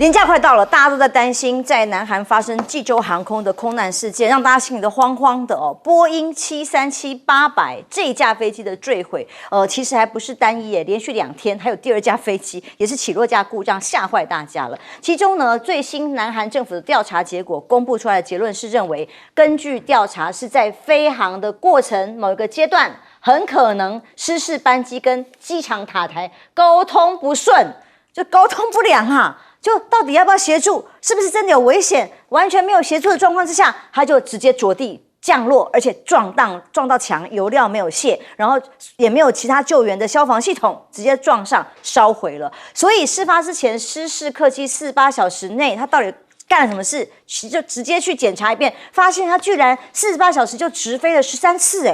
年假快到了，大家都在担心，在南韩发生济州航空的空难事件，让大家心里都慌慌的哦。波音737-800这一架飞机的坠毁，其实还不是单一耶，连续2天还有第2架飞机也是起落架故障，吓坏大家了。其中呢，最新南韩政府的调查结果公布出来的结论是认为，根据调查是在飞航的过程某一个阶段，很可能失事班机跟机场塔台沟通不顺，就沟通不良啊。就到底要不要协助，是不是真的有危险？完全没有协助的状况之下，他就直接着地降落，而且撞到墙，油料没有卸，然后也没有其他救援的消防系统，直接撞上烧毁了。所以事发之前，失事客机48小时内，他到底干了什么事？就直接去检查一遍，发现他居然48小时就直飞了13次，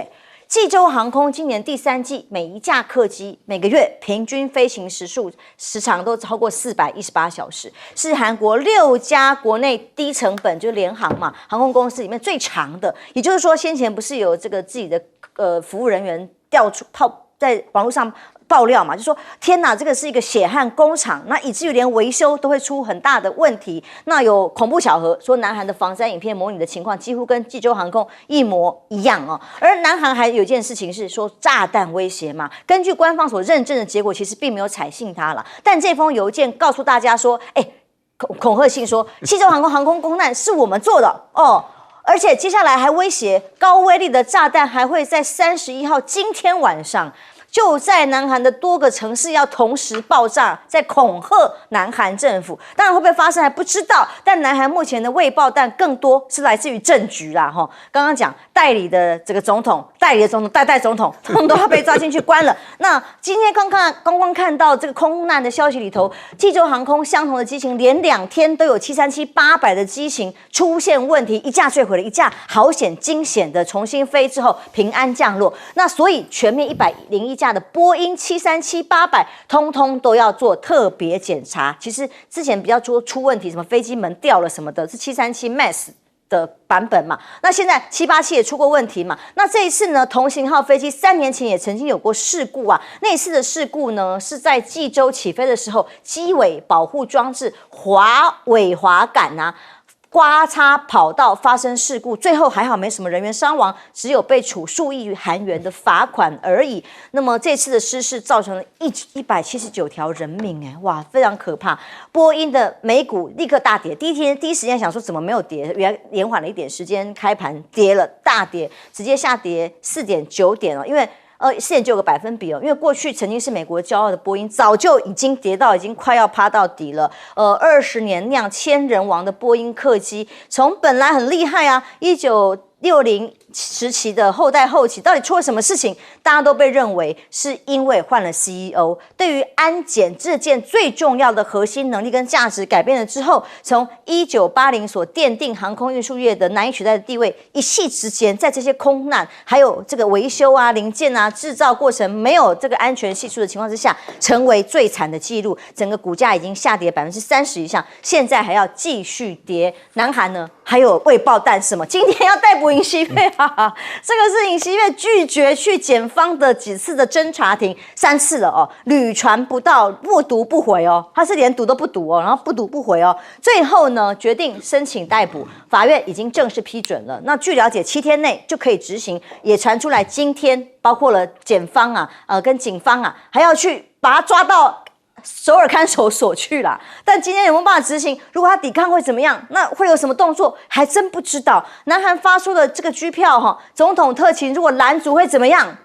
济州航空今年第3季每一架客机每个月平均飞行时长都超过418小时，是韩国6家国内低成本就是联航嘛航空公司里面最长的。也就是说，先前不是有这个自己的服务人员在网络上爆料嘛，就说天哪，这个是一个血汗工厂，那以至于连维修都会出很大的问题。那有恐怖巧合，说南韩的防灾影片模拟的情况几乎跟济州航空一模一样哦。而南韩还有一件事情是说炸弹威胁嘛，根据官方所认证的结果，其实并没有采信它了。但这封邮件告诉大家说，恐吓信说济州航空航空空难是我们做的哦。而且接下来还威胁高威力的炸弹还会在31号今天晚上就在南韩的多个城市要同时爆炸，在恐吓南韩政府。当然会不会发生还不知道，但南韩目前的未爆弹更多是来自于政局啦。刚刚讲代理的这个总统、代理的总统、代总统，通通都要被抓进去关了。那今天刚刚看到这个空难的消息里头，济州航空相同的机型连2天都有737-800的机型出现问题，一架坠毁了，一架好险惊险的重新飞之后平安降落。那所以全面101架的波音737-800通通都要做特别检查。其实之前比较出问题，什么飞机门掉了什么的，是737 MAX 的版本嘛。那现在787也出过问题嘛。那这一次呢，同型号飞机3年前也曾经有过事故啊。那一次的事故呢，是在济州起飞的时候，机尾保护装置尾滑杆啊刮擦跑道发生事故，最后还好没什么人员伤亡，只有被处数亿韩元的罚款而已。那么这次的失事造成了179条人命，哇，非常可怕。波音的美股立刻大跌，第一时间想说怎么没有跌，原来延缓了一点时间，开盘跌了，大跌，直接下跌4.9点哦，因为4.9个百分比哦，因为过去曾经是美国骄傲的波音，早就已经跌到已经快要趴到底了。20年酿1000人亡的波音客机，从本来很厉害啊，1960时期的后期，到底出了什么事情？大家都被认为是因为换了 CEO， 对于安检这件最重要的核心能力跟价值改变了之后，从1980所奠定航空运输业的难以取代的地位，一夕之间在这些空难还有这个维修啊、零件啊、制造过程没有这个安全系数的情况之下，成为最惨的记录。整个股价已经下跌30%以上，现在还要继续跌。南韩呢，还有未爆弹什么？今天要逮捕尹锡悦。这个是尹锡悦拒绝去检方的几次的侦查庭，3次了哦，屡传不到，不读不回哦，他是连读都不读哦，然后不读不回哦，最后呢决定申请逮捕，法院已经正式批准了。那据了解，7天内就可以执行，也传出来今天包括了检方啊，跟警方啊，还要去把他抓到首尔看守所去啦，但今天有没有办法执行？如果他抵抗会怎么样？那会有什么动作？还真不知道。南韩发出的这个机票总统特勤如果拦阻会怎么样？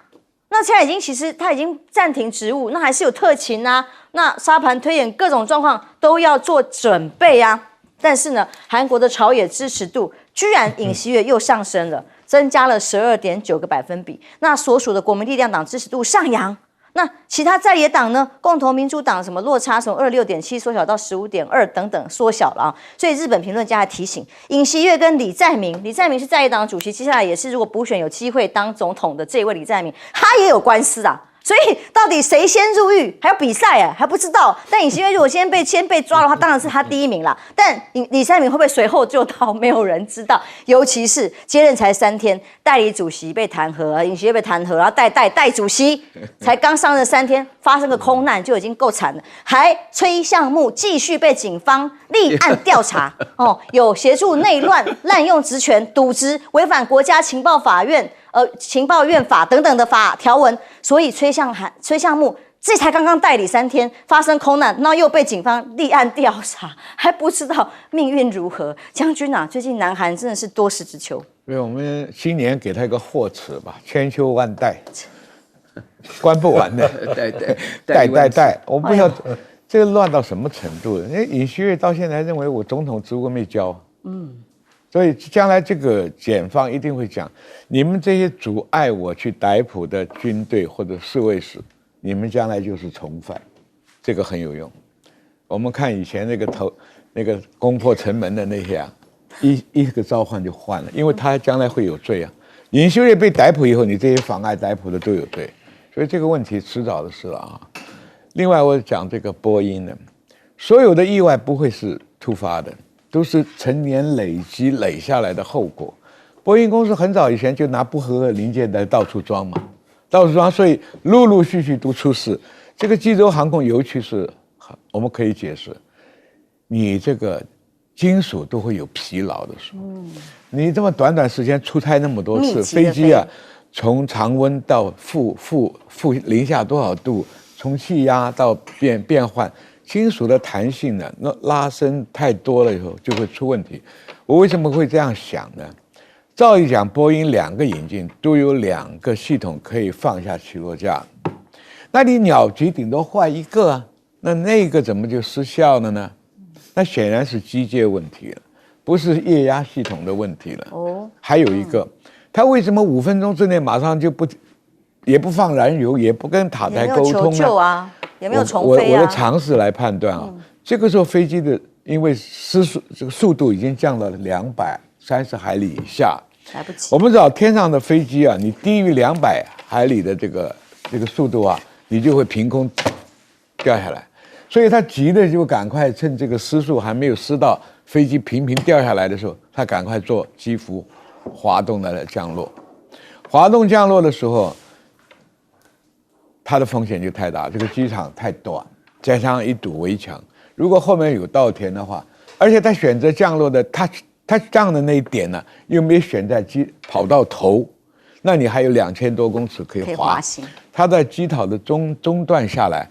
那现在其实他已经暂停职务，那还是有特勤啊，那沙盘推演各种状况都要做准备啊。但是呢，韩国的朝野支持度居然尹锡悦又上升了，增加了12.9个百分比。那所属的国民力量党支持度上扬。那其他在野党呢？共同民主党什么落差从26.7缩小到15.2等等缩小了啊！所以日本评论家还提醒，尹锡悦跟李在明是在野党主席，接下来也是如果补选有机会当总统的这一位李在明，他也有官司啊。所以到底谁先入狱还要比赛啊，还不知道。但尹锡悦如果先被抓的话，当然是他第一名啦。但李三明会不会随后就到，没有人知道。尤其是接任才3天，代理主席被弹劾，尹锡悦被弹劾，然后代主席才刚上任3天，发生个空难就已经够惨了，还崔相木继续被警方立案调查有协助内乱、滥用职权、渎职、违反国家情报院法等等的法条文，所以崔相木这才刚刚代理3天，发生空难，然后又被警方立案调查，还不知道命运如何。将军啊，最近南韩真的是多事之秋。所以我们新年给他一个贺词吧，千秋万代，关不完的，代，我不知道这个乱到什么程度了。因为尹锡悦到现在认为我总统职务没交，所以将来这个检方一定会讲，你们这些阻碍我去逮捕的军队或者侍卫室，你们将来就是从犯，这个很有用。我们看以前那个攻破城门的那些啊，一个召唤就换了，因为他将来会有罪啊。尹锡悦被逮捕以后，你这些妨碍逮捕的都有罪，所以这个问题迟早的事了啊。另外，我讲这个波音呢，所有的意外不会是突发的。都是成年累下来的后果。波音公司很早以前就拿不合格零件来到处装嘛，所以陆陆续续都出事。这个济州航空，尤其是我们可以解释，你这个金属都会有疲劳的时候。你这么短时间出差那么多次，飞机啊，从常温到负零下多少度，从气压到变换。金属的弹性呢，那拉伸太多了以后就会出问题。我为什么会这样想呢？照理讲，波音2个引进都有2个系统可以放下起落架，那你鸟击顶多坏1个啊，那个怎么就失效了呢？那显然是机械问题了，不是液压系统的问题了。还有一个，它为什么5分钟之内马上就也不放燃油，也不跟塔台沟通呢？求救啊，也没有重飞啊。我的常识来判断啊，这个时候飞机的因为这个速度已经降到了230海里以下，来不及。我们知道天上的飞机啊，你低于200海里的这个速度啊，你就会凭空掉下来，所以他急的就赶快趁这个失速还没有失到飞机频掉下来的时候，他赶快做机腹滑动的降落。滑动降落的时候，它的风险就太大，这个机场太短，加上一堵围墙，如果后面有稻田的话，而且他选择降落的，他降的那一点呢，又没选在跑道头，那你还有2000多公尺可以滑行。他在机场的中段下来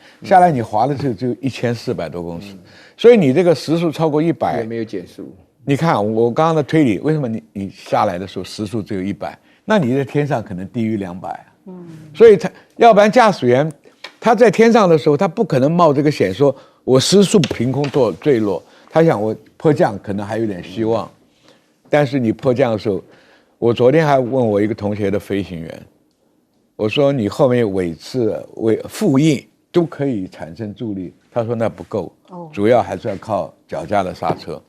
你滑的时候只有1400多公尺，所以你这个时速超过100，也没有减速。你看我刚刚的推理，为什么你下来的时候时速只有100？那你在天上可能低于200。所以要不然驾驶员他在天上的时候，他不可能冒这个险，说我失速凭空坠落。他想我迫降可能还有点希望，但是你迫降的时候，我昨天还问我一个同学的飞行员，我说你后面尾刺、副翼都可以产生助力，他说那不够，主要还是要靠脚架的刹车，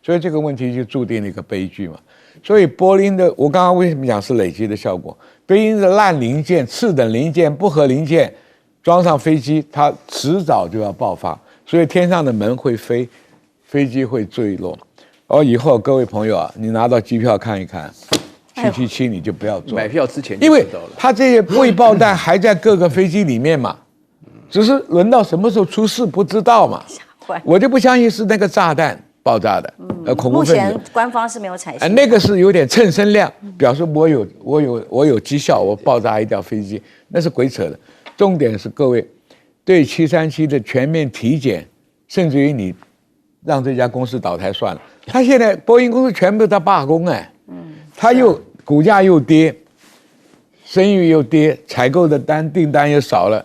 所以这个问题就注定了一个悲剧嘛。所以波音的，我刚刚为什么讲是累积的效果？波音的烂零件、次等零件、不合零件装上飞机，它迟早就要爆发，所以天上的门会飞，飞机会坠落。以后各位朋友啊，你拿到机票看一看，777你就不要坐，买票之前就因为知道了，它这些未爆弹还在各个飞机里面嘛，只是轮到什么时候出事不知道嘛。我就不相信是那个炸弹爆炸的，恐怖分子。目前官方是没有采信。那个是有点蹭声量，表示我有绩效，我爆炸一架飞机，那是鬼扯的。重点是各位对737的全面体检，甚至于你让这家公司倒台算了。他现在波音公司全部在罢工他又股价又跌，声誉又跌，采购的订单也少了，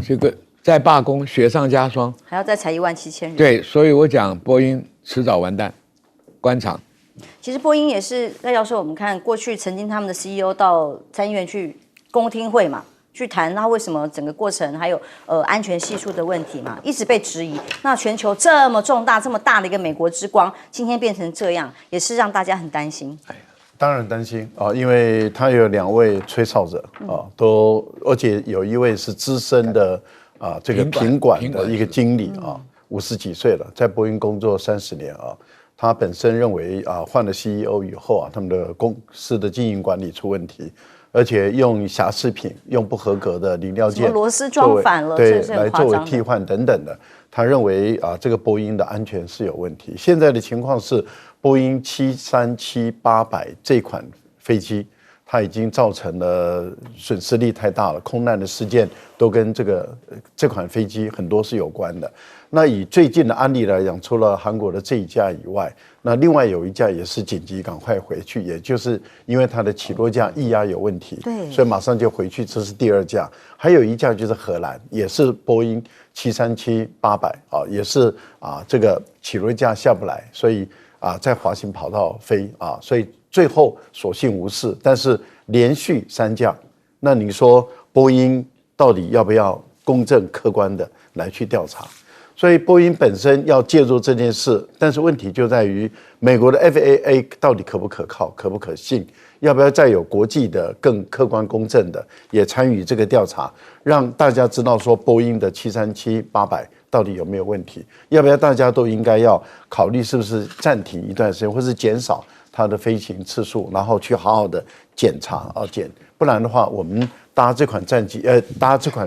这个再罢工雪上加霜，还要再裁17000人。对，所以我讲波音迟早完蛋，关厂。其实波音也是赖教授，我们看过去曾经他们的 CEO 到参议院去公听会嘛，去谈他为什么整个过程还有安全系数的问题嘛，一直被质疑。那全球这么重大这么大的一个美国之光，今天变成这样，也是让大家很担心。当然担心啊，因为他有2位吹哨者啊，而且有一位是资深的这个品管的一个经理啊，50几岁了，在波音工作30年啊。他本身认为换了 CEO 以后啊，他们的公司的经营管理出问题，而且用瑕疵品、用不合格的零料件，螺丝装反了，对，来作为替换等等的。他认为这个波音的安全是有问题。现在的情况是，波音737-800这款飞机，它已经造成了损失力太大了，空难的事件都跟这款飞机很多是有关的。那以最近的案例来讲，除了韩国的这一架以外，那另外有一架也是紧急赶快回去，也就是因为它的起落架液压有问题，对，所以马上就回去。这是第2架，还有一架就是荷兰，也是波音737-800也是这个起落架下不来，所以在滑行跑道飞所以最后所幸无事，但是连续3架，那你说波音到底要不要公正客观的来去调查？所以波音本身要介入这件事，但是问题就在于美国的 FAA 到底可不可靠、可不可信，要不要再有国际的更客观公正的也参与这个调查，让大家知道说波音的737-800到底有没有问题，要不要大家都应该要考虑是不是暂停一段时间，或是减少它的飞行次数，然后去好好的检查不然的话，我们搭这款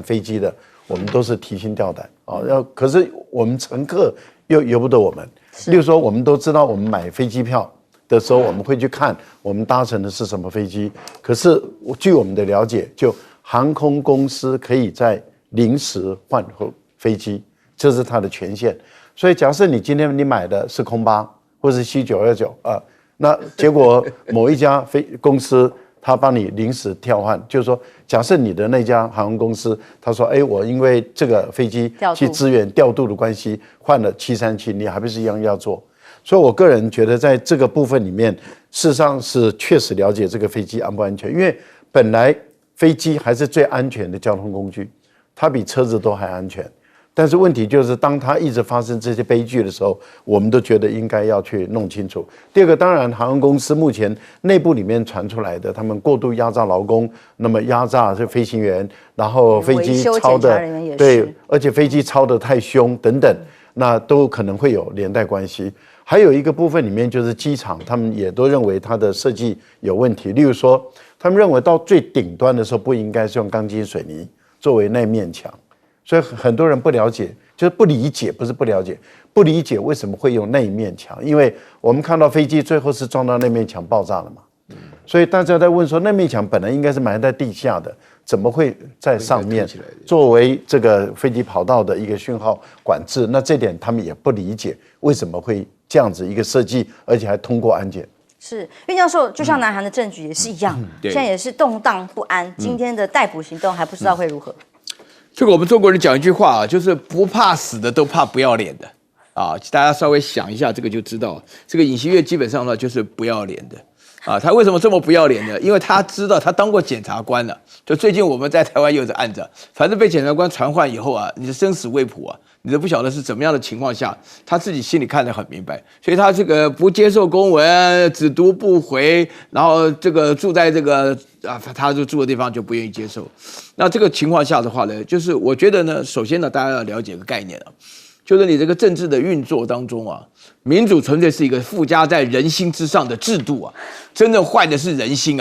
飞机的，我们都是提心吊胆可是我们乘客又由不得我们。例如说，我们都知道，我们买飞机票的时候，我们会去看我们搭乘的是什么飞机。可是据我们的了解，就航空公司可以在临时换飞机，这是它的权限。所以假设你今天你买的是空巴或是 C919那结果某一家公司他帮你临时调换，就是说，假设你的那家航空公司，他说，我因为这个飞机去支援调度的关系，换了737，你还不是一样要做？所以我个人觉得，在这个部分里面，事实上是确实了解这个飞机安不安全，因为本来飞机还是最安全的交通工具，它比车子都还安全。但是问题就是，当它一直发生这些悲剧的时候，我们都觉得应该要去弄清楚。第二个，当然航空公司目前内部里面传出来的，他们过度压榨劳工，那么压榨这飞行员，然后飞机超的，对，而且飞机超的太凶等等，那都可能会有连带关系。还有一个部分里面就是机场，他们也都认为它的设计有问题。例如说，他们认为到最顶端的时候不应该是用钢筋水泥作为那面墙。所以很多人不了解，就是不理解，不是不了解，不理解为什么会用那一面墙，因为我们看到飞机最后是撞到那面墙爆炸了嘛。所以大家在问说，那面墙本来应该是埋在地下的，怎么会在上面作为这个飞机跑道的一个讯号管制？那这点他们也不理解，为什么会这样子一个设计，而且还通过安检。是岳教授，就像南韩的政局也是一样，现在也是动荡不安。今天的逮捕行动还不知道会如何。这个我们中国人讲一句话就是不怕死的都怕不要脸的大家稍微想一下，这个就知道，这个尹锡悦基本上呢就是不要脸的他为什么这么不要脸呢？因为他知道他当过检察官了，就最近我们在台湾有着案子，反正被检察官传唤以后你的生死未卜你都不晓得是怎么样的情况下，他自己心里看得很明白，所以他这个不接受公文，只读不回，然后这个住在这个他就住的地方就不愿意接受。那这个情况下的话呢，就是我觉得呢，首先呢，大家要了解个概念就是你这个政治的运作当中民主纯粹是一个附加在人心之上的制度真正坏的是人心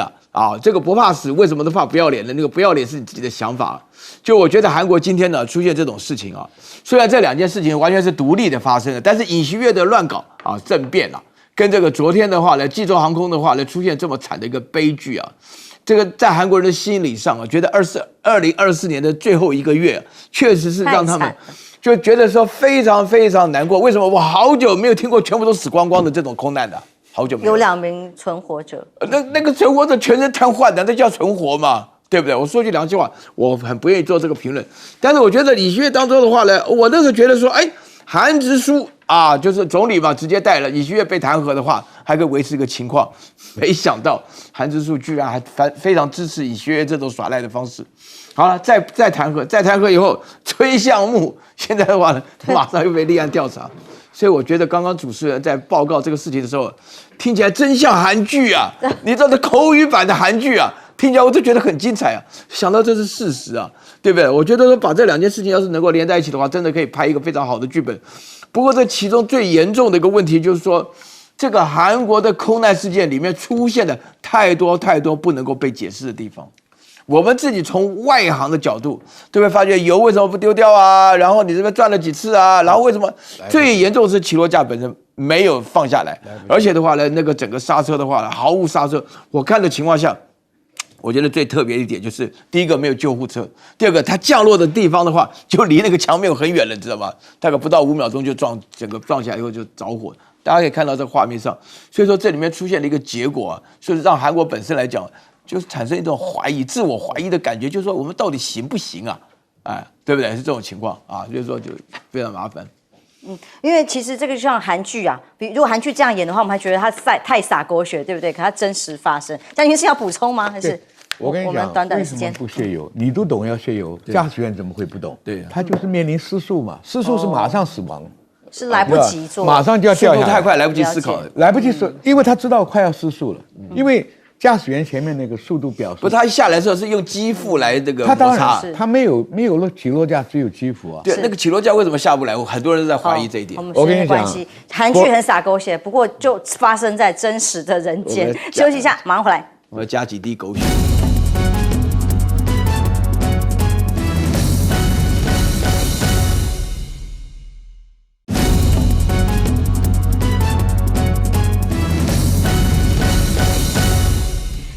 这个不怕死，为什么都怕不要脸的？那个不要脸是你自己的想法。就我觉得韩国今天呢出现这种事情虽然这2件事情完全是独立的发生的，但是尹锡悦的乱搞政变跟这个昨天的话呢，济州航空的话呢出现这么惨的一个悲剧这个在韩国人的心理上觉得2024年的最后1个月确实是让他们就觉得说非常非常难过。为什么？我好久没有听过全部都死光光的这种空难的，好久没有。有2名存活者，那个存活者全身瘫痪的，那叫存活吗？对不对？我说句良心话，我很不愿意做这个评论，但是我觉得尹锡悦当中的话呢，我那时候觉得说，韩直书就是总理嘛，直接带了尹锡悦被弹劾的话，还可以维持一个情况。没想到韩直书居然还非常支持尹锡悦这种耍赖的方式。好了，再弹劾以后，崔相木现在的话呢，马上又被立案调查。所以我觉得刚刚主持人在报告这个事情的时候，听起来真像韩剧啊！你知道这口语版的韩剧啊，听起来我都觉得很精彩啊。想到这是事实啊，对不对？我觉得说把这2件事情要是能够连在一起的话，真的可以拍一个非常好的剧本。不过这其中最严重的一个问题就是说，这个韩国的空难事件里面出现了太多不能够被解释的地方。我们自己从外行的角度，对不对？发觉油为什么不丢掉啊？然后你这边转了几次啊？然后为什么最严重的是起落架本身没有放下来，而且的话呢，那个整个刹车的话呢，毫无刹车。我看的情况下，我觉得最特别一点就是，第一个没有救护车，第二个它降落的地方的话，就离那个墙没有很远了，你知道吗？大概不到5秒钟就整个撞起来以后就着火。大家可以看到这画面上，所以说这里面出现了一个结果啊，就是让韩国本身来讲。就产生一种怀疑、自我怀疑的感觉，就是说我们到底行不行啊？哎，对不对？是这种情况啊，所以说就非常麻烦。因为其实这个就像韩剧啊，如果韩剧这样演的话，我们还觉得它太洒狗血，对不对？可它真实发生。江医师要补充吗？还是我跟你讲，短短的时间为什么不卸油？你都懂要卸油，驾驶员怎么会不懂？对，他就是面临失速嘛，失速是马上死亡。是来不及做，马上就要掉下来，速度太快，来不及思考，来不及说，因为他知道快要失速了，因为。驾驶员前面那个速度表示，不，他一下来的时候是用机腹来这个摩擦，他当然他没有起落架，只有机腹啊。对，那个起落架为什么下不来？很多人都在怀疑这一点。我跟你讲，韩剧很洒狗血，不过就发生在真实的人间。休息一下，马上回来。我要加几滴狗血。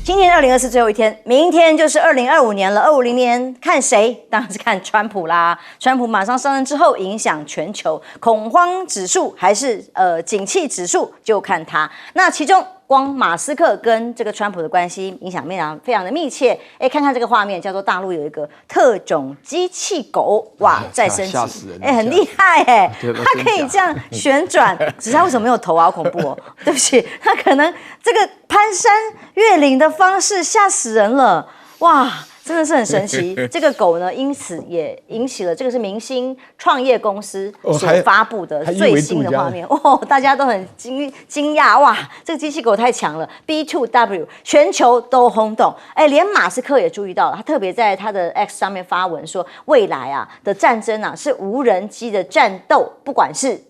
今年2024最后一天，明天就是2025年了。2050年看谁？当然是看川普啦。川普马上上任之后，影响全球，恐慌指数还是景气指数，就看他。那其中光马斯克跟这个川普的关系影响非常的密切。哎，看看这个画面，叫做大陆有一个特种机器狗，哇，再升级，哎，很厉害哎，它可以这样旋转，只是它为什么没有头啊？好恐怖哦！对不起，它可能这个攀山越岭的方式吓死人了，哇！真的是很神奇，这个狗呢，因此也引起了这个是明星创业公司所发布的最新的画面哦，大家都很惊讶哇，这个机器狗太强了 ，B2W 全球都轰动，哎，连马斯克也注意到了，他特别在他的 X 上面发文说，未来啊的战争啊是无人机的战斗，不管是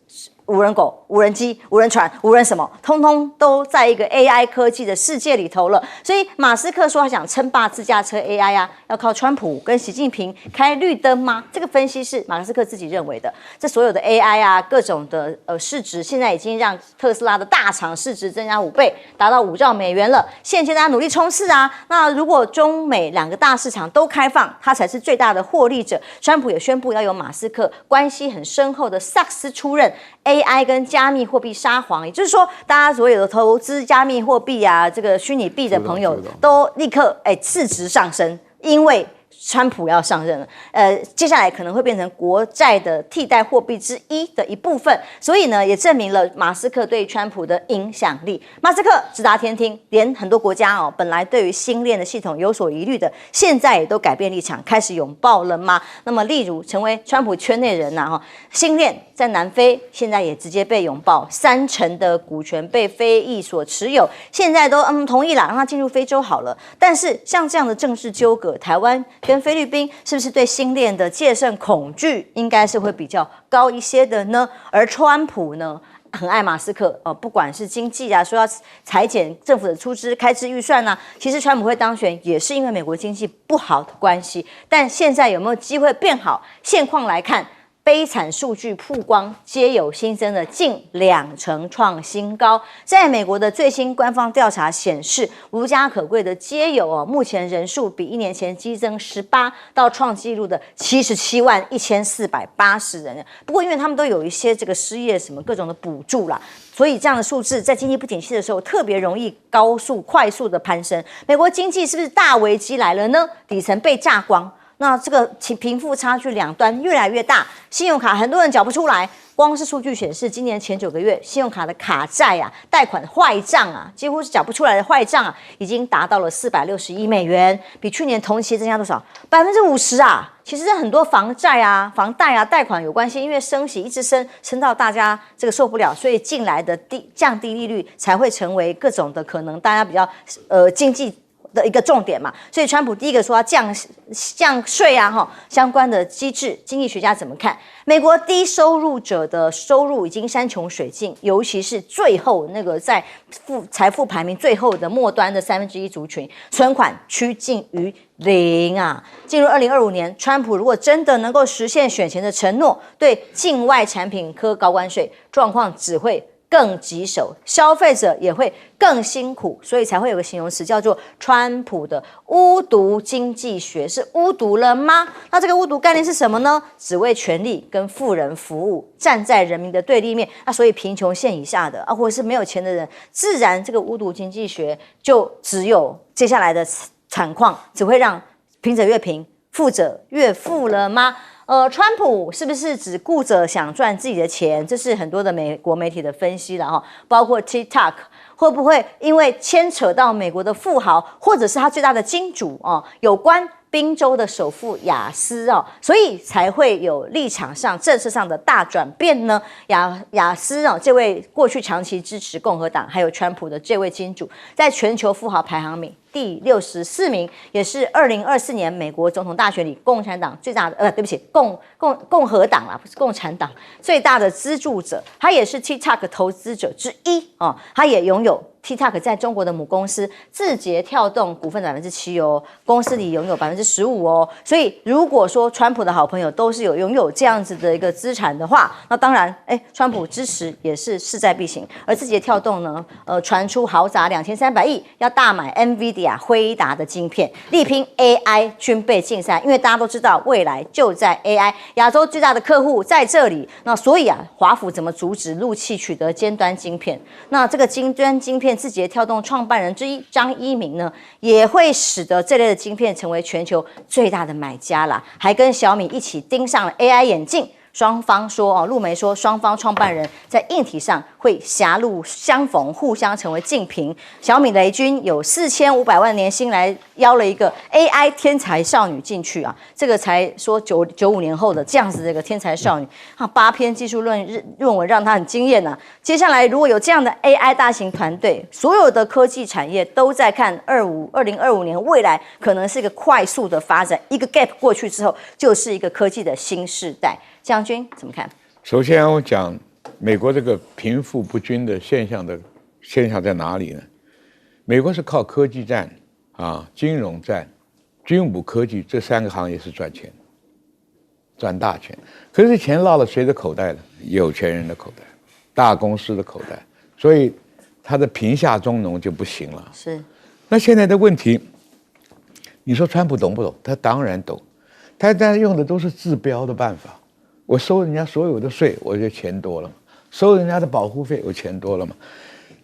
无人狗、无人机、无人船、无人什么，通通都在一个 AI 科技的世界里头了。所以马斯克说他想称霸自驾车 AI 啊，要靠川普跟习近平开绿灯吗？这个分析是马斯克自己认为的。这所有的 AI 啊，各种的市值，现在已经让特斯拉的大厂市值增加5倍，达到5兆美元了。现在大家努力冲刺啊。那如果中美2个大市场都开放，他才是最大的获利者。川普也宣布要由马斯克关系很深厚的萨克斯出任 AI 跟加密货币沙皇，也就是说，大家所有的投资加密货币啊，这个虚拟币的朋友都立刻市值上升，因为川普要上任了，接下来可能会变成国债的替代货币之一的一部分，所以呢，也证明了马斯克对川普的影响力。马斯克直达天听，连很多国家本来对于星链的系统有所疑虑的，现在也都改变立场，开始拥抱了吗？那么，例如成为川普圈内人星链在南非现在也直接被拥抱，30%的股权被非裔所持有，现在都同意了，让他进入非洲好了。但是像这样的政治纠葛，台湾跟菲律宾是不是对星链的戒慎恐惧应该是会比较高一些的呢？而川普呢，很爱马斯克不管是经济啊，说要裁减政府的开支预算啊，其实川普会当选也是因为美国经济不好的关系。但现在有没有机会变好？现况来看，悲惨数据曝光，皆有新增的近20%创新高。在美国的最新官方调查显示，无家可归的街友目前人数比1年前激增18%，到创纪录的771480人。不过，因为他们都有一些这个失业什么各种的补助啦，所以这样的数字在经济不景气的时候特别容易快速的攀升。美国经济是不是大危机来了呢？底层被榨光。那这个贫富差距两端越来越大，信用卡很多人缴不出来。光是数据显示，今年前9个月，信用卡的卡债啊、贷款坏账啊，几乎是缴不出来的坏账啊，已经达到了460亿美元，比去年同期增加多少？50%啊！其实很多房债啊、房贷啊、贷款有关系，因为升息一直升到大家这个受不了，所以进来的降低利率才会成为各种的可能大家比较经济的一个重点嘛，所以川普第一个说要降税啊，相关的机制，经济学家怎么看？美国低收入者的收入已经山穷水尽，尤其是最后那个在财富排名最后的末端的1/3族群，存款趋近于0啊。进入2025年，川普如果真的能够实现选前的承诺，对境外产品科高关税，状况只会更棘手，消费者也会更辛苦，所以才会有个形容词叫做川普的巫毒经济学。是巫毒了吗？那这个巫毒概念是什么呢？只为权力跟富人服务，站在人民的对立面。那所以贫穷线以下的或者是没有钱的人，自然这个巫毒经济学就只有接下来的惨况，只会让贫者越贫，富者越富了吗？川普是不是只顾着想赚自己的钱？这是很多的美国媒体的分析了哈，包括 TikTok 会不会因为牵扯到美国的富豪，或者是他最大的金主有关宾州的首富雅思所以才会有立场上、政策上的大转变呢？雅思这位过去长期支持共和党还有川普的这位金主，在全球富豪排行第64名，也是2024年美国总统大选里共产党最大的对不起，共和党啦，不是共产党最大的资助者，他也是 TikTok 投资者之一他也拥有 TikTok 在中国的母公司字节跳动股份7%哦，公司里拥有15%哦。所以如果说川普的好朋友都是拥有这样子的一个资产的话，那当然，川普支持也是势在必行。而字节跳动呢，传出豪砸2300亿要大买 NVIDIA 辉达的晶片，力拼 AI 军备竞赛。因为大家都知道，未来就在 AI， 亚洲最大的客户在这里。那所以华府怎么阻止陆企取得尖端晶片？那这个尖端晶片，字节跳动创办人之一张一鸣呢，也会使得这类的晶片成为全球最大的买家啦，还跟小米一起盯上了 AI 眼镜。双方说陆媒说，双方创办人在硬体上会狭路相逢，互相成为竞品。小米雷军有4500万年薪来邀了一个 AI 天才少女进去这个才说95年后的这样子的一个天才少女8篇技术论文让他很惊艳接下来如果有这样的 AI 大型团队，所有的科技产业都在看2025年未来可能是一个快速的发展，一个 gap 过去之后就是一个科技的新世代。将军怎么看？首先我讲美国这个贫富不均的现象在哪里呢？美国是靠科技战金融战、军武科技这3个行业是赚钱，赚大钱。可是钱落了谁的口袋呢？有钱人的口袋，大公司的口袋，所以他的贫下中农就不行了。是。那现在的问题，你说川普懂不懂？他当然懂，他但用的都是治标的办法。我收人家所有的税，我就钱多了嘛；收人家的保护费，我钱多了嘛。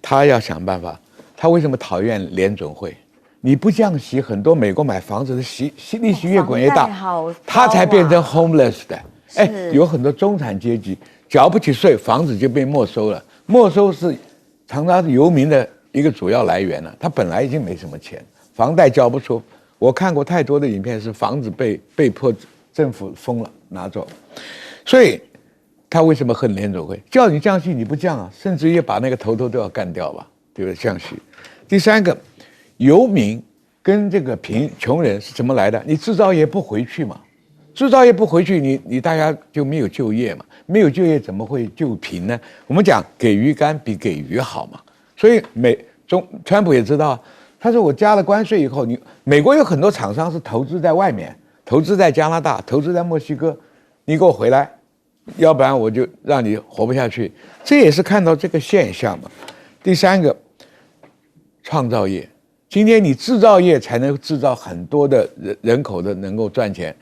他要想办法。他为什么讨厌联准会？你不降息，很多美国买房子的利息越滚越大，他才变成 homeless 的。有很多中产阶级缴不起税，房子就被没收了。没收是常常是游民的一个主要来源了。他本来已经没什么钱，房贷交不出。我看过太多的影片，是房子被迫政府封了，拿走。所以他为什么恨联准会？叫你降息你不降甚至于把那个头都要干掉吧，对不对？降息。第3个，游民跟这个穷人是怎么来的？你制造业不回去嘛？制造业不回去，你大家就没有就业嘛？没有就业怎么会救贫呢？我们讲给鱼竿比给鱼好嘛。所以川普也知道，他说我加了关税以后，美国有很多厂商是投资在外面，投资在加拿大，投资在墨西哥，你给我回来。要不然我就让你活不下去，这也是看到这个现象嘛。第3个，创造业，今天你制造业才能制造很多的人口的能够赚钱，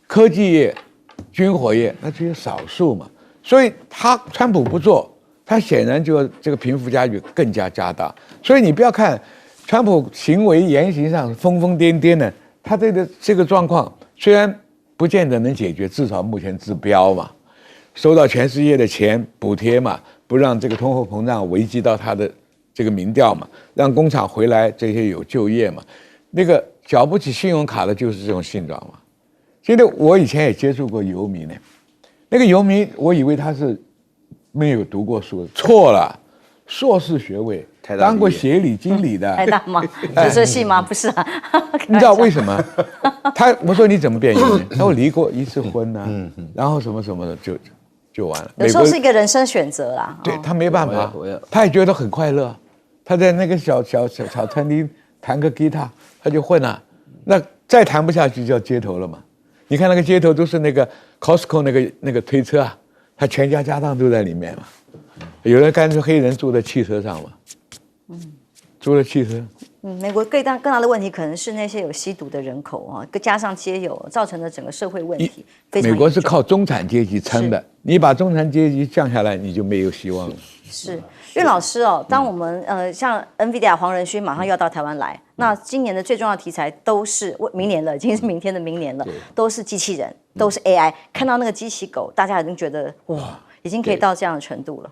科技业、军火业那只有少数嘛。所以川普不做，他显然就这个贫富差距更加加大。所以你不要看川普行为言行上疯疯癫癫的，他这个状况虽然不见得能解决，至少目前治标嘛，收到全世界的钱补贴嘛，不让这个通货膨胀危及到它的这个民调嘛，让工厂回来，这些有就业嘛。那个缴不起信用卡的就是这种性状嘛。现在我以前也接触过游民呢，那个游民我以为他是没有读过书，错了，硕士学位，当过协理经理的。台大吗？是这系吗？不是啊。你知道为什么？我说你怎么变游民？他说离过一次婚呢，然后什么什么的就完了。有时候是一个人生选择啦。对，他没办法，他也觉得很快乐。他在那个小餐厅弹个吉他，他就混了。那再弹不下去就要街头了嘛。你看那个街头都是那个 Costco 那个推车啊，他全家家当都在里面嘛。有人干脆黑人住在汽车上嘛，租了汽车。美国更大的问题可能是那些有吸毒的人口啊，加上街友造成的整个社会问题非常严重。美国是靠中产阶级撑的，你把中产阶级降下来，你就没有希望了。是，岳老师哦，当我们像 NVIDIA 黄仁勋马上要到台湾来，那今年的最重要的题材都是明年了，已经是明天的明年了，都是机器人，都是 AI。看到那个机器狗，大家已经觉得哇，已经可以到这样的程度了。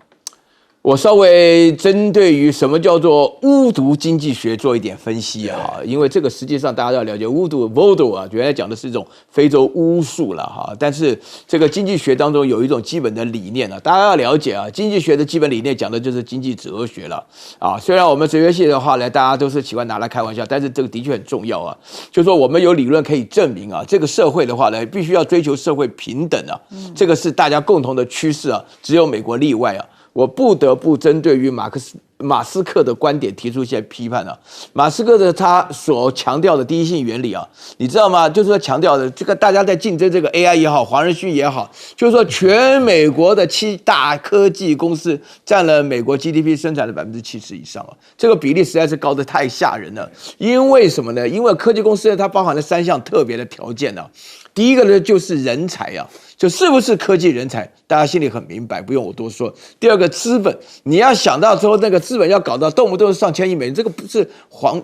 我稍微针对于什么叫做巫毒经济学做一点分析啊，因为这个实际上大家要了解巫毒 Voodoo 啊，原来讲的是一种非洲巫术了哈。但是这个经济学当中有一种基本的理念啊，大家要了解啊，经济学的基本理念讲的就是经济哲学了啊。虽然我们哲学系的话呢，大家都是喜欢拿来开玩笑，但是这个的确很重要啊。就是说我们有理论可以证明啊，这个社会的话呢，必须要追求社会平等啊，这个是大家共同的趋势啊，只有美国例外啊。我不得不针对于马斯克的观点提出一些批判啊。马斯克的他所强调的第一性原理啊，你知道吗？就是说强调的这个大家在竞争这个 AI 也好，黄仁勋也好，就是说全美国的7大科技公司占了美国 GDP 生产的70%以上啊，这个比例实在是高得太吓人了。因为什么呢？因为科技公司它包含了3项特别的条件啊。第一个呢就是人才啊，就是不是科技人才，大家心里很明白，不用我多说。第二个资本，你要想到说那个资本要搞到动不动上千亿美元，这个不是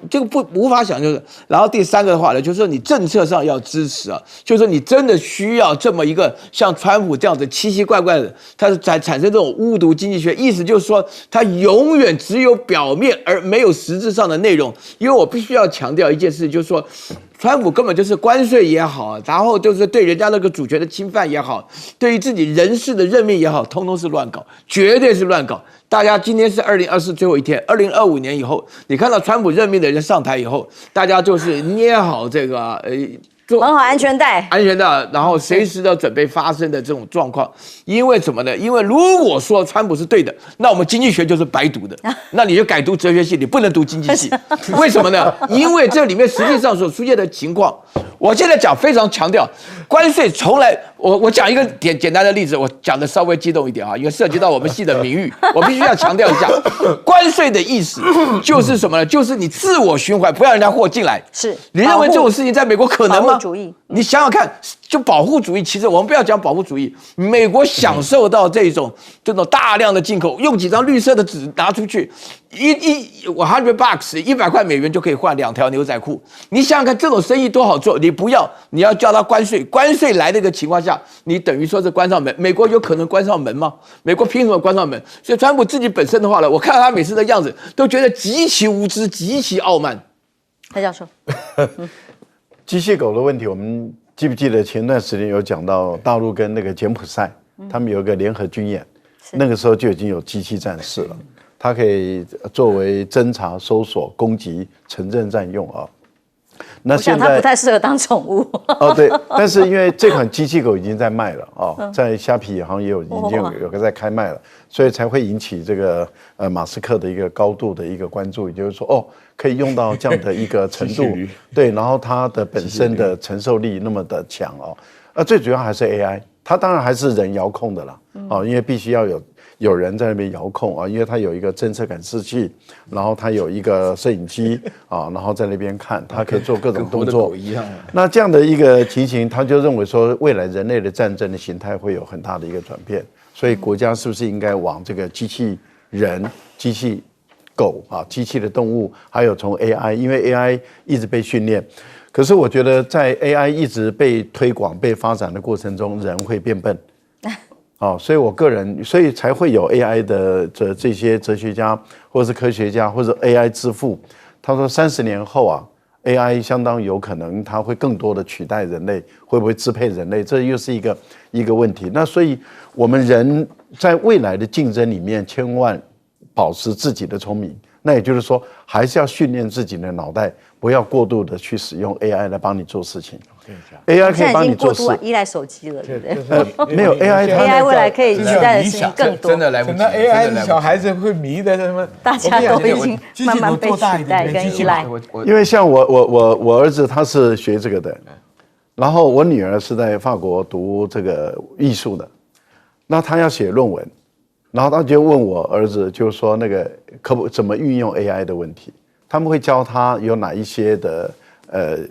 这个无法想就是。然后第三个的话呢，就是说你政策上要支持啊，就是说你真的需要这么一个像川普这样子奇奇怪怪的，他是产生这种巫毒经济学，意思就是说他永远只有表面而没有实质上的内容。因为我必须要强调一件事，就是说。川普根本就是关税也好，然后就是对人家那个主权的侵犯也好，对于自己人事的任命也好，通通是乱搞，绝对是乱搞。大家今天是2024最后一天，2025年以后，你看到川普任命的人上台以后，大家就是捏好这个绑好安全带，然后随时都准备发生的这种状况。因为什么呢？因为如果说川普是对的，那我们经济学就是白读的，那你就改读哲学系，你不能读经济系。为什么呢？因为这里面实际上所出现的情况，我现在讲非常强调，关税从来，我讲一个简单的例子，我讲的稍微激动一点啊，因为涉及到我们系的名誉，我必须要强调一下，关税的意思就是什么呢？就是你自我循环，不让人家货进来。是，你认为这种事情在美国可能吗？保护主义，你想想看，就保护主义，其实我们不要讲保护主义，美国享受到这种大量的进口，用几张绿色的纸拿出去，$100 $100就可以换2条牛仔裤。你想想看，这种生意多好做，你不要，你要叫他关税，关税来的一个情况下，你等于说是关上门。美国有可能关上门吗？美国凭什么关上门？所以川普自己本身的话呢，我看到他每次的样子，都觉得极其无知，极其傲慢。蔡教授，机器狗的问题，我们记不记得前段时间有讲到大陆跟那个柬埔寨，他们有一个联合军演，那个时候就已经有机器战士了，它可以作为侦查、搜索、攻击、城镇战用啊。那现在它不太适合当宠物哦，对，但是因为这款机器狗已经在卖了哦，在虾皮好像也已经有个在开卖了，所以才会引起这个马斯克的一个高度的一个关注，也就是说哦，可以用到这样的一个程度，对，然后它的本身的承受力那么的强哦，最主要还是 AI， 它当然还是人遥控的啦，哦，因为必须要有人在那边遥控啊，因为它有一个侦测感测器，然后它有一个摄影机啊，然后在那边看，它可以做各种动作。一样。那这样的一个情形，他就认为说，未来人类的战争的形态会有很大的一个转变，所以国家是不是应该往这个机器人、机器狗啊、机器的动物，还有从 AI， 因为 AI 一直被训练。可是我觉得在 AI 一直被推广、被发展的过程中，人会变笨。所以我个人，所以才会有 AI 的这些哲学家，或者是科学家，或者 AI 之父，他说30年后啊 ，AI 相当有可能它会更多的取代人类，会不会支配人类？这又是一个问题。那所以我们人在未来的竞争里面，千万保持自己的聪明。那也就是说，还是要训练自己的脑袋，不要过度的去使用 AI 来帮你做事情。AI 可以帮你做事。现在已经过度依赖手机了，对不对？没有 AI 未来可以取代的事情更多。真的来不及。那 AI 的小孩子会迷的什么？大家都已经慢慢被取代跟依赖。因为像我儿子他是学这个的，然后我女儿是在法国读这个艺术的，那他要写论文。然后他就问我儿子，就是说那个怎么运用 AI 的问题，他们会教他有哪一些的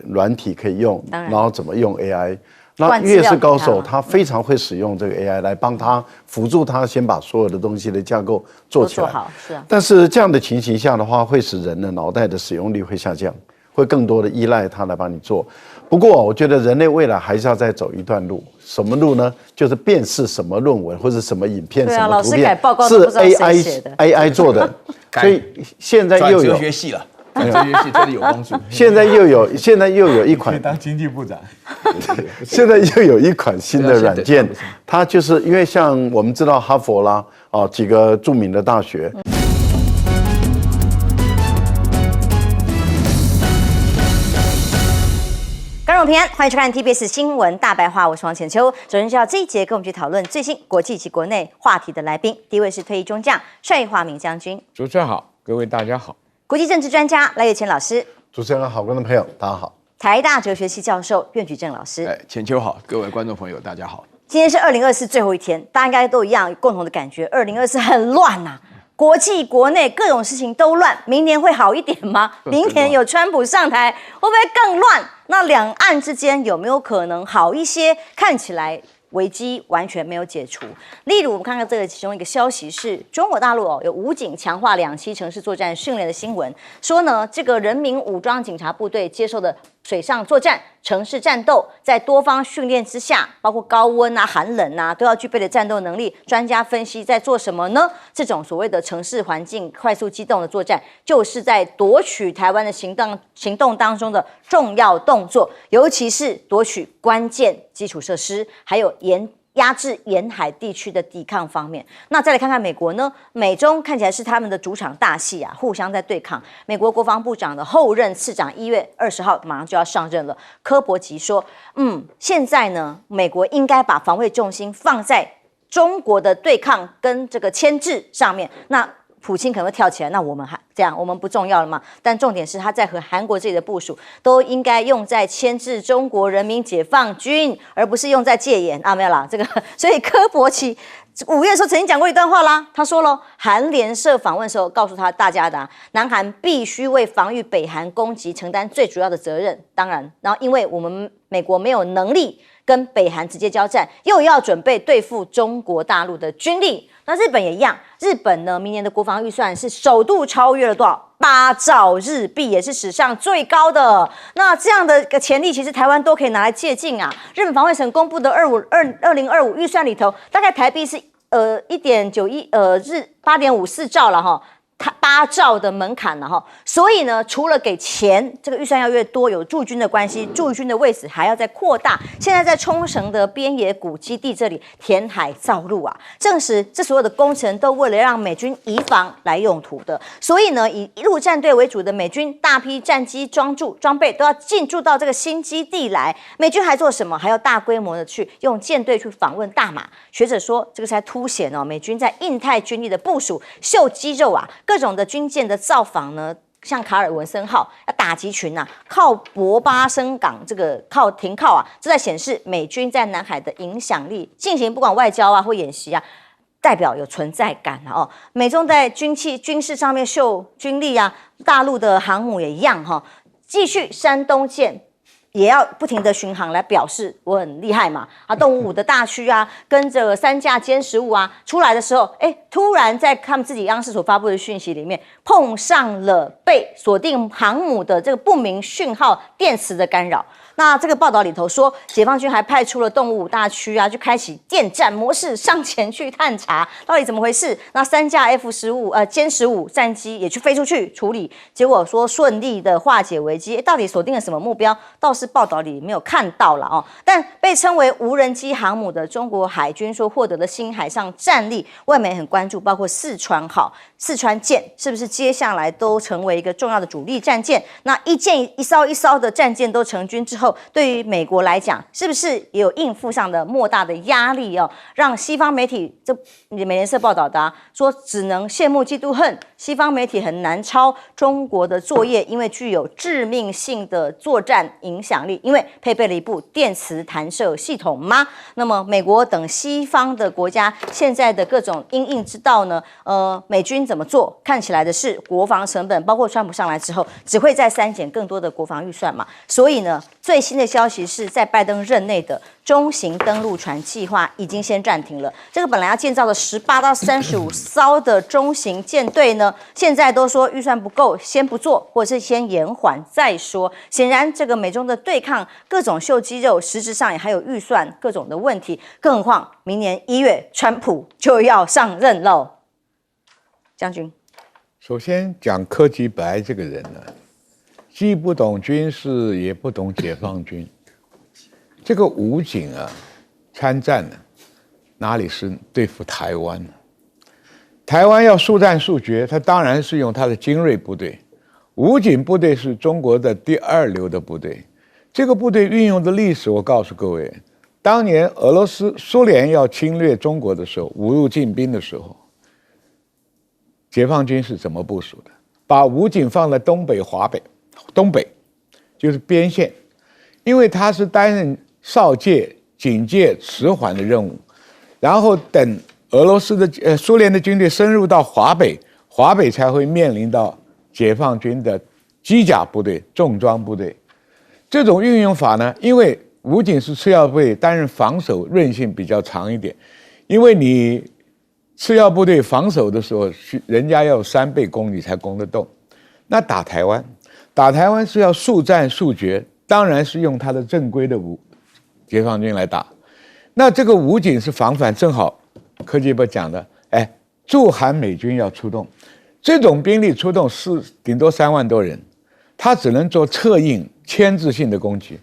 软体可以用，然后怎么用 AI。那越是高手，他非常会使用这个 AI 来帮他辅助他，先把所有的东西的架构做起来。好，是啊。但是这样的情形下的话，会使人的脑袋的使用率会下降，会更多的依赖它来帮你做。不过我觉得人类未来还是要再走一段路，什么路呢？就是辨识什么论文或者什么影片、什么图片是 AI 做的，所以现在又有哲学系了，哲学系真的有帮助。现在又有一款当经济部长，现在又有一款新的软件，它就是因为像我们知道哈佛啦几个著名的大学。观众平安，欢迎收看 TBS 新闻大白话，我是王浅秋。首先介绍这一节跟我们去讨论最新国际及国内话题的来宾，第一位是退役中将帅化明将军。主持人好，各位大家好。国际政治专家赖岳谦老师。主持人好，观众朋友大家好。台大哲学系教授苑举正老师。浅秋好，各位观众朋友大家好。今天是2024最后一天，大家应该都一样有共同的感觉，2024很乱啊。国际国内各种事情都乱，明年会好一点吗？明年有川普上台，会不会更乱？那两岸之间有没有可能好一些？看起来危机完全没有解除。例如，我们看看这个其中一个消息是，中国大陆有武警强化2栖城市作战训练的新闻，说呢，这个人民武装警察部队接受的水上作战、城市战斗，在多方训练之下，包括高温啊、寒冷啊，都要具备的战斗能力。专家分析在做什么呢？这种所谓的城市环境快速机动的作战，就是在夺取台湾的行动当中的重要动作，尤其是夺取关键基础设施，还有压制沿海地区的抵抗方面。那再来看看美国呢？美中看起来是他们的主场大戏啊，互相在对抗。美国国防部长的后任次长1月20号马上就要上任了。柯伯奇说，现在呢，美国应该把防卫重心放在中国的对抗跟这个牵制上面。那普京可能会跳起来，那我们还这样，我们不重要了吗？但重点是他在和韩国这里的部署都应该用在牵制中国人民解放军，而不是用在戒严啊，没有啦，这个，所以柯伯奇5月的时候曾经讲过一段话啦，他说了，韩联社访问的时候告诉大家的南韩必须为防御北韩攻击承担最主要的责任。当然，然后因为我们美国没有能力跟北韩直接交战，又要准备对付中国大陆的军力。那日本也一样，日本呢，明年的国防预算是首度超越了多少？8兆日币，也是史上最高的。那这样的一个潜力，其实台湾都可以拿来借鉴啊。日本防卫省公布的2025预算里头，大概台币是1.918.54兆了哈。8兆的门槛了哈，所以呢，除了给钱，这个预算要越多，有驻军的关系，驻军的位置还要再扩大。现在在冲绳的边野古基地这里填海造陆啊，证实这所有的工程都为了让美军移防来用途的。所以呢，以陆战队为主的美军大批战机装备都要进驻到这个新基地来。美军还做什么？还要大规模的去用舰队去访问大马。学者说，这个是在凸显美军在印太军力的部署，秀肌肉啊。各种的军舰的造访呢，像卡尔文森号要打击群啊，靠博巴生港这个靠停靠啊，这在显示美军在南海的影响力，进行不管外交啊或演习啊，代表有存在感啊。美中在军事上面秀军力啊，大陆的航母也一样继续山东舰也要不停的巡航来表示我很厉害嘛。啊，动物5的大区啊，跟着3架歼15啊出来的时候，突然在他们自己央视所发布的讯息里面，碰上了被锁定航母的这个不明讯号电磁的干扰。那这个报道里头说，解放军还派出了动物5大区啊，就开启电战模式上前去探查，到底怎么回事？那3架歼15战机也去飞出去处理，结果说顺利的化解危机。到底锁定了什么目标？倒是报道里没有看到了哦。但被称为无人机航母的中国海军说获得了新海上战力，外媒很关注，包括四川号、四川舰是不是接下来都成为一个重要的主力战舰？那一艘一艘的战舰都成军之后，对于美国来讲，是不是也有应付上的莫大的压力哦？让西方媒体，这美联社报道的说，只能羡慕嫉妒恨，西方媒体很难抄中国的作业，因为具有致命性的作战影响力，因为配备了一部电磁弹射系统吗？那么美国等西方的国家现在的各种因应之道呢？美军怎么做？看起来的是国防成本，包括川普上来之后，只会再删减更多的国防预算嘛。所以呢，最新的消息是在拜登任内的中型登陆船计划已经先暂停了。这个本来要建造的18到35艘的中型舰队呢，现在都说预算不够，先不做，或者是先延缓再说。显然，这个美中的对抗各种秀肌肉，实质上也还有预算各种的问题。更何况明年1月，川普就要上任喽。将军，首先讲柯基白这个人呢，既不懂军事，也不懂解放军。这个武警啊，参战呢，哪里是对付台湾呢？台湾要速战速决，他当然是用他的精锐部队。武警部队是中国的第2流的部队。这个部队运用的历史，我告诉各位，当年苏联要侵略中国的时候，五路进兵的时候，解放军是怎么部署的？把武警放在东北就是边线，因为他是担任哨戒、警戒、迟缓的任务，然后等苏联的军队深入到华北才会面临到解放军的机甲部队、重装部队。这种运用法呢，因为武警是次要部队，担任防守韧性比较长一点，因为你次要部队防守的时候，人家要3倍攻你才攻得动。那打台湾是要速战速决，当然是用他的正规的解放军来打。那这个武警是防反，正好柯基伯讲的，驻韩美军要出动，这种兵力出动是顶多3万多人，他只能做策应、牵制性的攻击，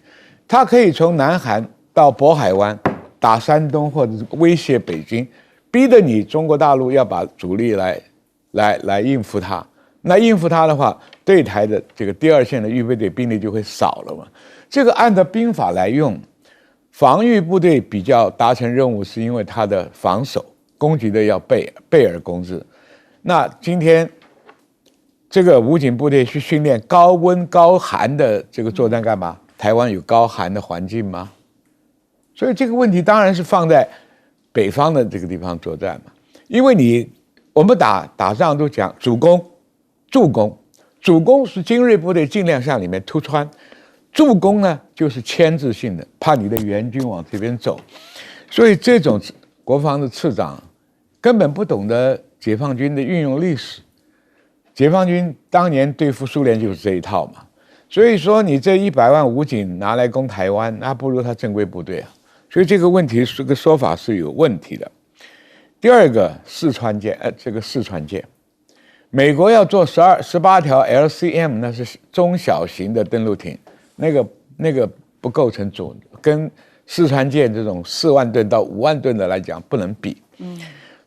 他可以从南韩到渤海湾打山东，或者是威胁北京。逼得你中国大陆要把主力来应付他，那应付他的话，对台的这个第2线的预备队兵力就会少了嘛。这个按照兵法来用，防御部队比较达成任务，是因为他的防守攻击的要备而攻之。那今天这个武警部队去训练高温高寒的这个作战干嘛？台湾有高寒的环境吗？所以这个问题当然是放在北方的这个地方作战嘛，因为我们打仗都讲主攻、助攻，主攻是精锐部队尽量向里面突穿，助攻呢就是牵制性的，怕你的援军往这边走，所以这种国防的次长根本不懂得解放军的运用历史，解放军当年对付苏联就是这一套嘛，所以说你这100万武警拿来攻台湾，那不如他正规部队啊。所以这个问题这个说法是有问题的。第2个，四川舰，美国要做18条 LCM， 那是中小型的登陆艇，那个不构成跟四川舰这种4万吨到5万吨的来讲不能比。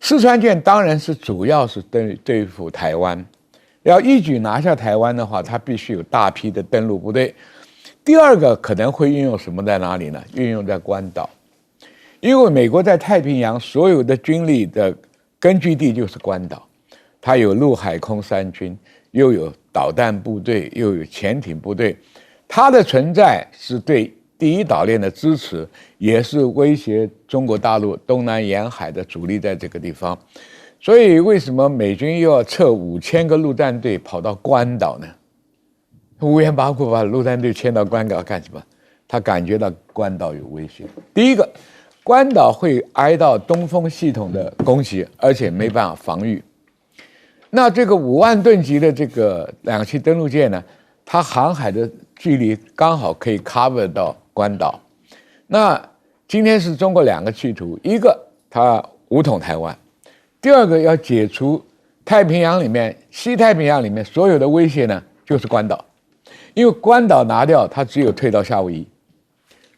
四川舰当然是主要是对付台湾，要一举拿下台湾的话，它必须有大批的登陆部队。第2个可能会运用什么在哪里呢？运用在关岛，因为美国在太平洋所有的军力的根据地就是关岛，它有陆海空3军，又有导弹部队，又有潜艇部队，它的存在是对第1岛链的支持，也是威胁中国大陆东南沿海的主力在这个地方。所以为什么美军又要撤5000个陆战队跑到关岛呢？乌烟瘴气把陆战队迁到关岛干什么？他感觉到关岛有威胁。第一个，关岛会挨到东风系统的攻击，而且没办法防御。那这个5万吨级的这个2栖登陆舰呢，它航海的距离刚好可以 cover 到关岛。那今天是中国2个企图，一个它武统台湾，第二个要解除太平洋里面、西太平洋里面所有的威胁呢，就是关岛，因为关岛拿掉，它只有退到夏威夷，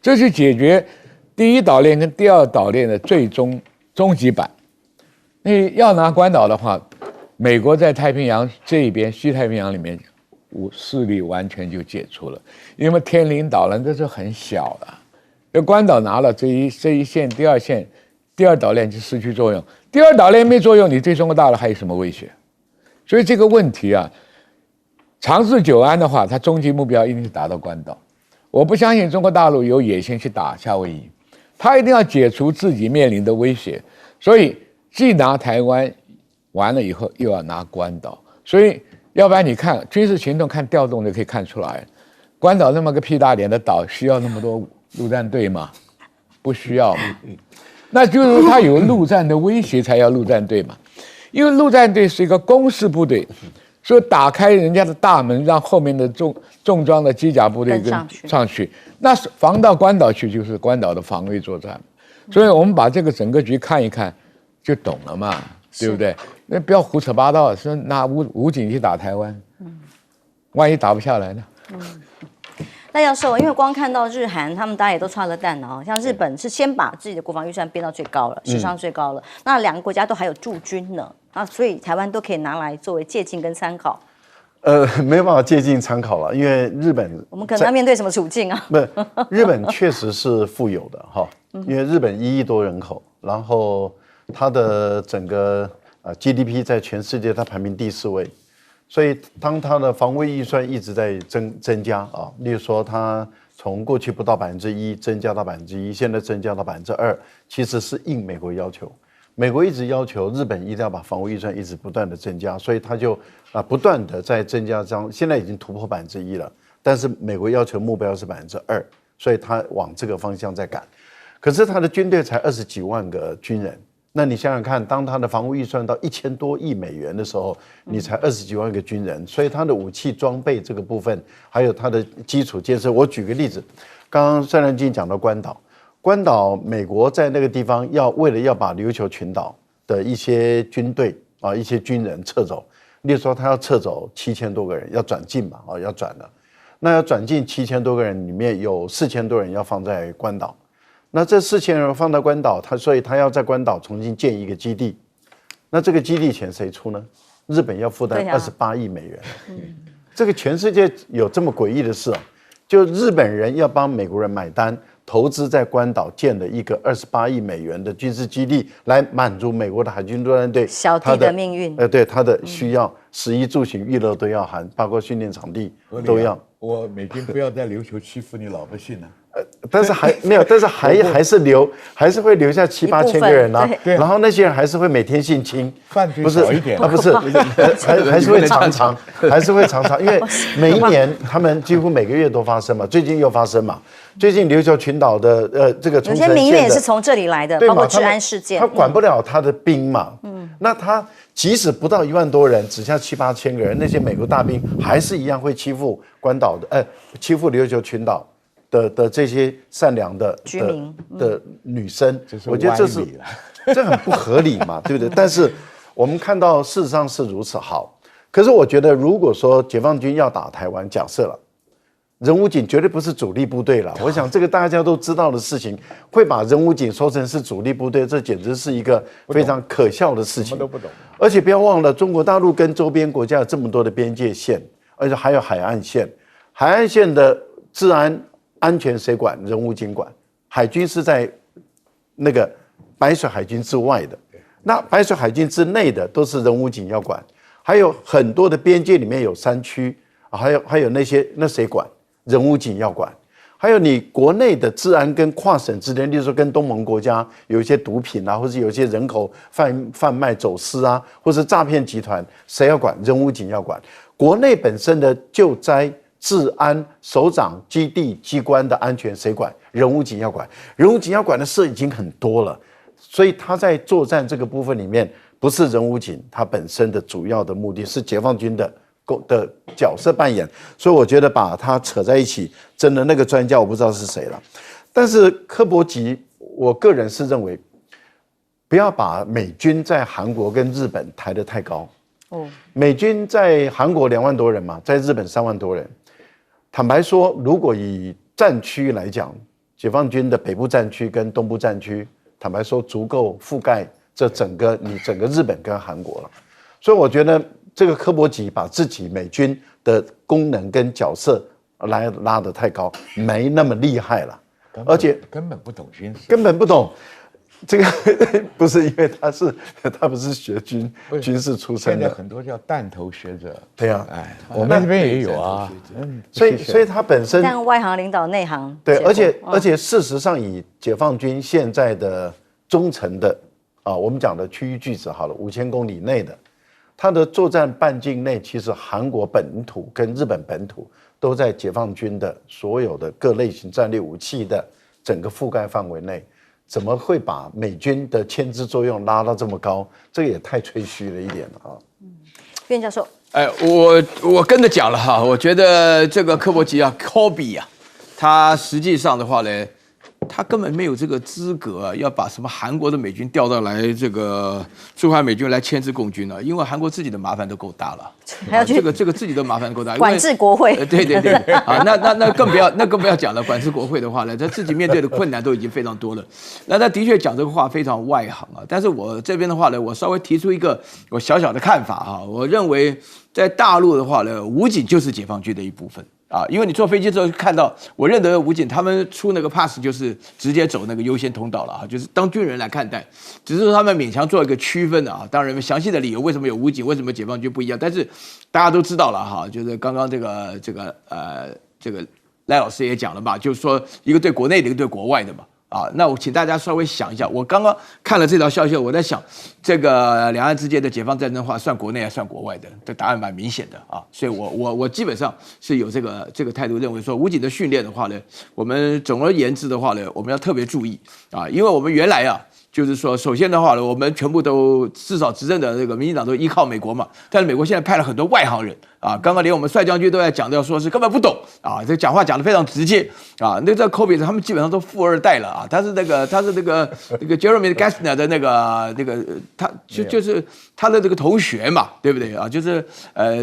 这是解决第1岛链跟第2岛链的最终极版。你要拿关岛的话，美国在太平洋这一边，西太平洋里面势力完全就解除了，因为天灵岛呢，这是很小的。那关岛拿了这一线、第2线、第2岛链就失去作用，第2岛链没作用，你对中国大陆还有什么威胁？所以这个问题啊，长治久安的话，它终极目标一定是打到关岛。我不相信中国大陆有野心去打夏威夷，他一定要解除自己面临的威胁，所以既拿台湾，完了以后又要拿关岛，所以要不然你看军事行动看调动就可以看出来，关岛那么个屁大点的岛，需要那么多陆战队吗？不需要嘛。那就是他有陆战的威胁才要陆战队嘛，因为陆战队是一个攻势部队，所以打开人家的大门，让后面的重装的机甲部队跟上去，那防到关岛去就是关岛的防卫作战。所以我们把这个整个局看一看，就懂了嘛，对不对？那不要胡扯八道，说拿武警去打台湾，万一打不下来呢？那教授，因为光看到日韩，他们大家也都穿了弹了啊，像日本是先把自己的国防预算编到最高了，史上最高了。那2个国家都还有驻军呢，啊，所以台湾都可以拿来作为借鉴跟参考。没有办法借鉴参考了，因为日本我们可能要面对什么处境啊？不，日本确实是富有的哈，因为日本1亿多人口，然后它的整个GDP 在全世界它排名第4位。所以，当它的防卫预算一直在增加啊，例如说，它从过去不到1%增加到1%，现在增加到2%，其实是应美国要求。美国一直要求日本一定要把防卫预算一直不断的增加，所以它就不断的在增加，现在已经突破1%了。但是美国要求目标是2%，所以它往这个方向在赶。可是它的军队才20几万个军人。那你想想看，当他的防务预算到1000多亿美元的时候，你才20几万个军人，所以他的武器装备这个部分，还有他的基础建设。我举个例子，刚刚单良君讲到关岛，美国在那个地方为了要把琉球群岛的一些军队啊、一些军人撤走，例如说他要撤走7000多个人，要转进嘛，要转了，那要转进7000多个人，里面有4000多人要放在关岛。那这4000人放到关岛，所以他要在关岛重新建一个基地。那这个基地钱谁出呢？日本要负担28亿美元。这个全世界有这么诡异的事啊，就日本人要帮美国人买单，投资在关岛建了一个28亿美元的军事基地，来满足美国的海军陆战队小弟的命运。对他的需要，食衣住行娱乐都要含，包括训练场地都要。我美军不要在琉球欺负你老百姓啊！但是没有，但是还是会留下7、8千个人啊，然后那些人还是会每天性侵，不是少一点，不是，还是会常常，因为每一年他们几乎每个月都发生嘛，最近又发生嘛，最近琉球群岛的这个冲绳县的，有些民怨也是从这里来的，包括治安事件，他管不了他的兵嘛，那他即使不到1万多人，只下7、8千个人，那些美国大兵还是一样会欺负关岛的，欺负琉球群岛的这些善良的居民的女生，我觉得这很不合理嘛，对不对？但是我们看到事实上是如此好，可是我觉得如果说解放军要打台湾，假设了。人武警绝对不是主力部队了，我想这个大家都知道的事情，会把人武警说成是主力部队，这简直是一个非常可笑的事情。什么都不懂。而且不要忘了，中国大陆跟周边国家有这么多的边界线，而且还有海岸线。海岸线的治安安全谁管？人武警管。海军是在那个白水海军之外的，那白水海军之内的都是人武警要管。还有很多的边界里面有山区，还有那谁管？人武警要管，还有你国内的治安跟跨省之间，例如说跟东盟国家有一些毒品啊，或者有一些人口贩卖走私啊，或是诈骗集团，谁要管？人武警要管。国内本身的救灾治安、首长、基地、机关的安全谁管？人武警要管，人武警要管的事已经很多了，所以他在作战这个部分里面，不是人武警他本身的主要的目的是解放军的角色扮演，所以我觉得把它扯在一起，真的那个专家我不知道是谁了，但是柯博吉，我个人是认为，不要把美军在韩国跟日本抬得太高。美军在韩国2万多人嘛，在日本3万多人。坦白说，如果以战区来讲，解放军的北部战区跟东部战区，坦白说足够覆盖这整个日本跟韩国了。所以我觉得这个柯博吉把自己美军的功能跟角色来拉得太高，没那么厉害了，而且根本不懂军事，根本不懂。这个不是因为他不是学军事出身的，现在很多叫弹头学者。对啊，哎，我们这边也有啊。所以他本身让外行领导内行。对，而且事实上，以解放军现在的中程的我们讲的区域拒止好了，5000公里内的，它的作战半径内，其实韩国本土跟日本本土都在解放军的所有的各类型战略武器的整个覆盖范围内。怎么会把美军的牵制作用拉到这么高？这个也太吹嘘了一点了啊！苑教授，我跟着讲了哈，我觉得这个柯博吉啊 ，Kobe 啊，他实际上的话呢，他根本没有这个资格要把什么韩国的美军调到来这个驻韩美军来牵制共军了，因为韩国自己的麻烦都够大了，还要去这个自己的麻烦够大，管制国会。对啊，那更不要讲了，管制国会的话呢，他自己面对的困难都已经非常多了。那他的确讲这个话非常外行啊，但是我这边的话呢，我稍微提出一个我小小的看法啊，我认为在大陆的话呢，武警就是解放军的一部分。因为你坐飞机之后看到，我认得武警他们出那个 pass 就是直接走那个优先通道了啊，就是当军人来看待，只是说他们勉强做一个区分啊。当然，详细的理由为什么有武警，为什么解放军不一样，但是大家都知道了哈。就是刚刚这个赖老师也讲了嘛，就是说一个对国内的，一个对国外的嘛。那我请大家稍微想一下，我刚刚看了这条消息，我在想，这个两岸之间的解放战争的话，算国内还算国外的？这答案蛮明显的啊，所以我基本上是有这个态度，认为说武警的训练的话呢，我们总而言之的话呢，我们要特别注意啊，因为我们原来就是说，首先的话呢，我们全部都至少执政的这个民进党都依靠美国嘛，但是美国现在派了很多外行人啊，刚刚连我们帅将军都在讲到说是根本不懂啊，这讲话讲得非常直接啊，那这 Kobe 他们基本上都富二代了啊，他是那个 Jeremy Gassner 的那个他就是他的这个同学嘛，对不对啊？就是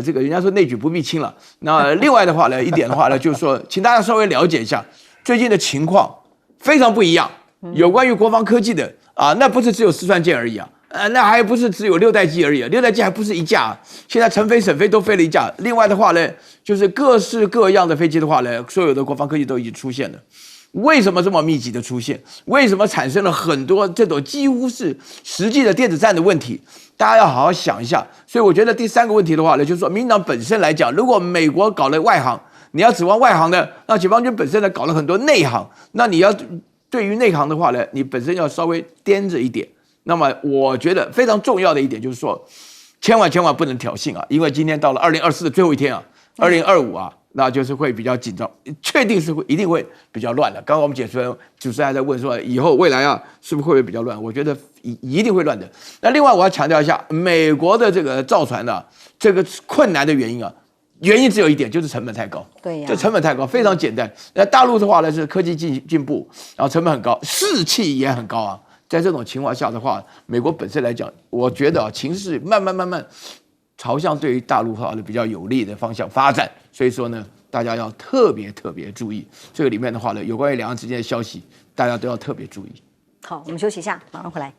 这个人家说内举不避亲了。那另外的话呢，一点的话呢，就是说，请大家稍微了解一下最近的情况非常不一样，有关于国防科技的。那不是只有4川舰而已啊，那还不是只有6代机而已啊，6代机还不是一架，现在成飞、沈飞都飞了一架。另外的话呢，就是各式各样的飞机的话呢，所有的国防科技都已经出现了。为什么这么密集的出现？为什么产生了很多这种几乎是实际的电子战的问题？大家要好好想一下。所以我觉得第3个问题的话呢，就是说民进党本身来讲，如果美国搞了外行，你要指望外行的，那解放军本身呢搞了很多内行，那你要对于内行的话呢，你本身要稍微掂着一点。那么我觉得非常重要的一点就是说，千万不能挑衅啊，因为今天到了2024的最后一天啊，2025那就是会比较紧张，确定是一定会比较乱的。刚刚我们主持人还在问说，以后未来是不是会比较乱？我觉得一定会乱的。那另外我要强调一下，美国的这个造船这个困难的原因只有一点，就是成本太高。对呀，这成本太高，非常简单。那大陆的话呢，是科技进步，然后成本很高，士气也很高啊。在这种情况下的话，美国本身来讲，我觉得情势慢慢朝向对于大陆的比较有利的方向发展。所以说呢，大家要特别注意这个里面的话呢，有关于两岸之间的消息，大家都要特别注意。好，我们休息一下，马上回来。